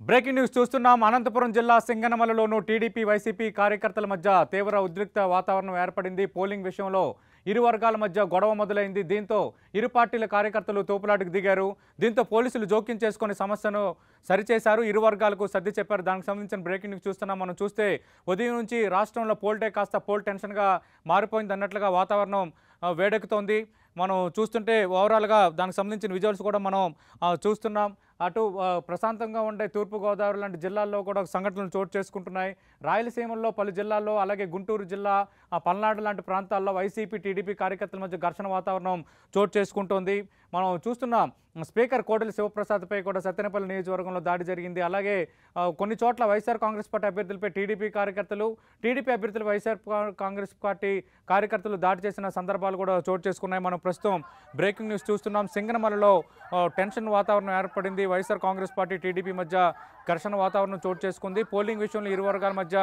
Breaking news చూస్తున్నాం. అనంతపురం జిల్లా సింగనమలలోనూ TDP YCP కార్యకర్తల మధ్య తీవ్ర ఉద్రిక్త వాతావరణం ఏర్పడింది. పోలింగ్ విషయంలో ఇరు వర్గాల మధ్య గొడవ మొదలైంది. దీంతో ఇరు పార్టీల కార్యకర్తలు తోపులాటకు దిగారు. దీంతో పోలీసులు జోక్యం చేసుకుని సమస్యను సరిచేశారు. ఇరు వర్గాలకు సర్ది చెప్పారు. దానికి సంబంధించిన బ్రేకింగ్ న్యూస్ చూస్తున్నాం. మనం చూస్తే ఉదయం నుంచి రాష్ట్రంలో పోల్టే కాస్త పోల్ టెన్షన్గా మారిపోయింది అన్నట్లుగా వాతావరణం వేడెక్కుతోంది. మనం చూస్తుంటే ఓవరాల్గా దానికి సంబంధించిన విజువల్స్ కూడా మనం చూస్తున్నాం. అటు ప్రశాంతంగా ఉండే తూర్పుగోదావరి లాంటి జిల్లాల్లో కూడా సంఘటనలు చోటు చేసుకుంటున్నాయి. రాయలసీమల్లో పలు జిల్లాల్లో, అలాగే గుంటూరు జిల్లా, పల్నాడు లాంటి ప్రాంతాల్లో వైసీపీ టీడీపీ కార్యకర్తల మధ్య ఘర్షణ వాతావరణం చోటు చేసుకుంటోంది. మనం చూస్తున్నాం. స్పీకర్ కోడెల శివప్రసాద్పై కూడా సత్తెనపల్లి నియోజకవర్గంలో దాడి జరిగింది. అలాగే కొన్ని చోట్ల వైఎస్ఆర్ కాంగ్రెస్ పార్టీ అభ్యర్థులపై టీడీపీ కార్యకర్తలు, టీడీపీ అభ్యర్థులు వైఎస్ఆర్ కాంగ్రెస్ పార్టీ కార్యకర్తలు దాడి చేసిన సందర్భాలు కూడా చోటు చేసుకున్నాయి. మనం ప్రస్తుతం బ్రేకింగ్ న్యూస్ చూస్తున్నాం. సింగనమలలో టెన్షన్ వాతావరణం ఏర్పడింది. వైఎస్ఆర్ కాంగ్రెస్ పార్టీ టీడీపీ మధ్య ఘర్షణ వాతావరణం చోటు చేసుకుంది. పోలింగ్ విషయంలో ఇరు వర్గాల మధ్య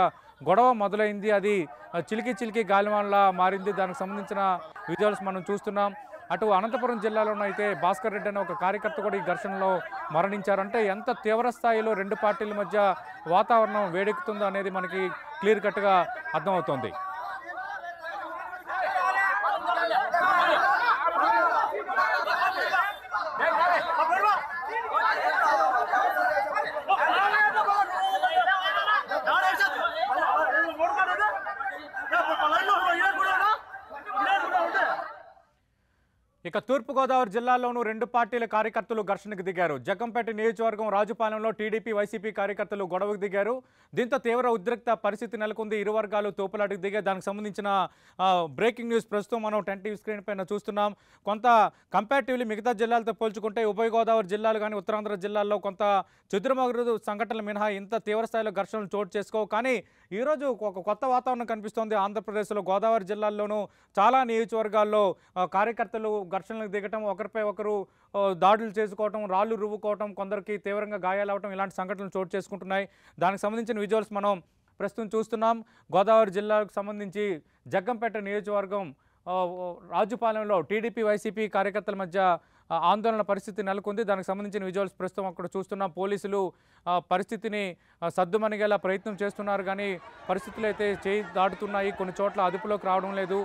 గొడవ మొదలైంది. అది చిలికి గాలివాన్లా మారింది. దానికి సంబంధించిన విజువల్స్ మనం చూస్తున్నాం. అటు అనంతపురం జిల్లాలోనూ అయితే భాస్కర్ రెడ్డి అనే ఒక కార్యకర్త కూడా ఈ ఘర్షణలో మరణించారంటే ఎంత తీవ్ర స్థాయిలో రెండు పార్టీల మధ్య వాతావరణం వేడెక్కుతుందో అనేది మనకి క్లియర్ కట్గా అర్థమవుతోంది. ఇక తూర్పుగోదావరి జిల్లాలోనూ రెండు పార్టీల కార్యకర్తలు ఘర్షణకు దిగారు. జగ్గంపేట నియోజకవర్గం రాజుపాలెంలో టీడీపీ వైసీపీ కార్యకర్తలు గొడవకు దిగారు. దీంతో తీవ్ర ఉద్రిక్త పరిస్థితి నెలకొంది. ఇరు వర్గాలు తోపులాటకు దిగారు. దానికి సంబంధించిన బ్రేకింగ్ న్యూస్ ప్రస్తుతం మనం 10 టీవీ స్క్రీన్ పైన చూస్తున్నాం. కొంత కంపారిటివ్లీ మిగతా జిల్లాలతో పోల్చుకుంటే ఉభయ గోదావరి జిల్లాలు కానీ ఉత్తరాంధ్ర జిల్లాల్లో కొంత చెదురుమదురు సంఘటనలు మినహా ఇంత తీవ్ర స్థాయిలో ఘర్షణలు చోటు చేసుకోవు. కానీ ఈరోజు ఒక కొత్త వాతావరణం కనిపిస్తోంది. ఆంధ్రప్రదేశ్లో గోదావరి జిల్లాల్లోనూ చాలా నియోజకవర్గాల్లో కార్యకర్తలు ఘర్షణలకు దిగటం, ఒకరిపై ఒకరు దాడులు చేసుకోవటం, రాళ్లు రువ్వుకోవటం, కొందరికి తీవ్రంగా గాయాలవటం ఇలాంటి సంఘటనలు చోటు చేసుకుంటున్నాయి. దానికి సంబంధించిన విజువల్స్ మనం ప్రస్తుతం చూస్తున్నాం. గోదావరి జిల్లాకు సంబంధించి జగ్గంపేట నియోజకవర్గం రాజుపాలెంలో టీడీపీ వైసీపీ కార్యకర్తల మధ్య ఆందోళన పరిస్థితి నెలకొంది. దానికి సంబంధించిన విజువల్స్ ప్రస్తుతం అక్కడ చూస్తున్నాం. పోలీసులు పరిస్థితిని సద్దుమణిగేలా ప్రయత్నం చేస్తున్నారు, కానీ పరిస్థితులు అయితే చేయి దాటుతున్నాయి. కొన్ని చోట్ల అదుపులోకి రావడం లేదు.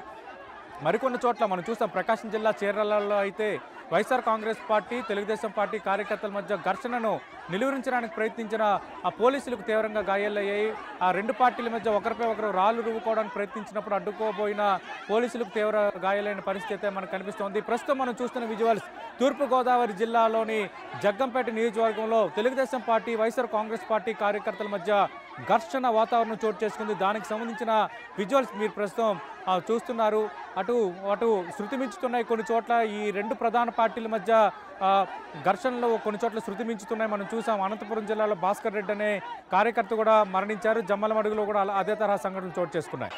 మరికొన్ని చోట్ల మనం చూస్తాం. ప్రకాశం జిల్లా చీరాలలో అయితే వైఎస్ఆర్ కాంగ్రెస్ పార్టీ, తెలుగుదేశం పార్టీ కార్యకర్తల మధ్య ఘర్షణను నిలువరించడానికి ప్రయత్నించిన ఆ పోలీసులకు తీవ్రంగా గాయాలయ్యాయి. ఆ రెండు పార్టీల మధ్య ఒకరిపై ఒకరు రాళ్లు రువ్వుకోవడానికి ప్రయత్నించినప్పుడు అడ్డుకోబోయిన పోలీసులకు తీవ్ర గాయాలైన పరిస్థితి అయితే మనకు కనిపిస్తోంది. ప్రస్తుతం మనం చూస్తున్న విజువల్స్ తూర్పుగోదావరి జిల్లాలోని జగ్గంపేట నియోజకవర్గంలో తెలుగుదేశం పార్టీ, వైఎస్ఆర్ కాంగ్రెస్ పార్టీ కార్యకర్తల మధ్య ఘర్షణ వాతావరణం చోటు చేసుకుంది. దానికి సంబంధించిన విజువల్స్ మీరు ప్రస్తుతం చూస్తున్నారు. అటు శృతి మించుతున్నాయి కొన్ని చోట్ల. ఈ రెండు ప్రధాన పార్టీల మధ్య ఘర్షణలు కొన్ని చోట్ల శృతి మించుతున్నాయి. మనం చూసాం. అనంతపురం జిల్లాలో భాస్కర్ రెడ్డి అనే కార్యకర్త కూడా మరణించారు. జమ్మలమడుగులో కూడా అదే తరహా సంఘటనలు చోటు చేసుకున్నాయి.